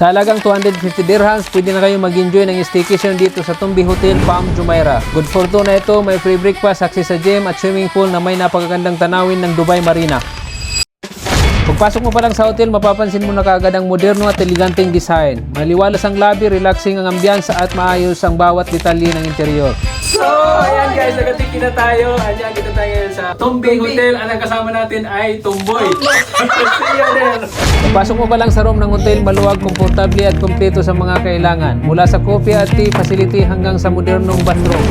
Sa halagang 250 dirhams, pwede na kayo mag-enjoy ng staycation dito sa Tumbi Hotel, Palm Jumeirah. Good for two na ito, may free breakfast, access sa gym at swimming pool na may napakagandang tanawin ng Dubai Marina. Pagpasok mo pa lang sa hotel, mapapansin mo na kaagad ang moderno at eleganteng design. Maliwalas ang lobby, relaxing ang ambiyansa at maayos ang bawat detalye ng interior. So, ayan guys, nagatiki na tayo. Ayan, dito tayo ngayon sa Tumbi Hotel. Ang kasama natin ay Tumboy. See you there. Pagpasok mo pa lang sa room ng hotel, maluwag, komportable at kumpleto sa mga kailangan. Mula sa coffee at tea facility hanggang sa modernong bathroom.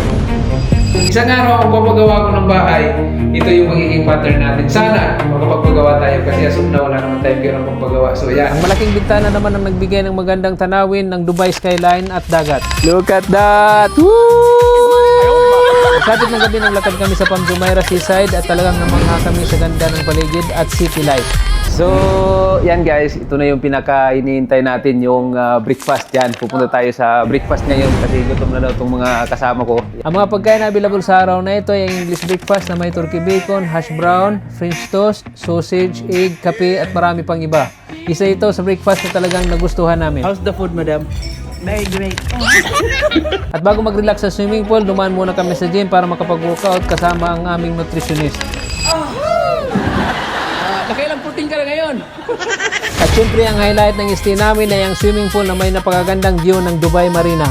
Isang araw ang papagawa ko ng bahay, ito yung magiging pattern natin. Sana makapagpagawa tayo kasi assume na wala naman tayong pirang pagpagawa. So yan. Ang malaking bintana naman ang nagbigay ng magandang tanawin ng Dubai skyline at dagat. Look at that! Woo! Sabit ng gabi ng lakad kami sa Palm Jumeirah Seaside at talagang namangha kami sa ganda ng paligid at city life. So, yan guys, ito na yung pinaka-iniintay natin, yung breakfast yan. Pupunta tayo sa breakfast ngayon kasi gutom na daw itong mga kasama ko. Ang mga pagkain na available sa araw na ito ay English breakfast na may turkey bacon, hash brown, French toast, sausage, egg, kape at marami pang iba. Isa ito sa breakfast na talagang nagustuhan namin. How's the food, madam? Very great. At bago mag-relax sa swimming pool, dumaan muna kami sa gym para makapag-workout kasama ang aming nutritionist. Nakailang protein ka na ngayon? At syempre ang highlight ng stay namin ay ang swimming pool na may napakagandang view ng Dubai Marina.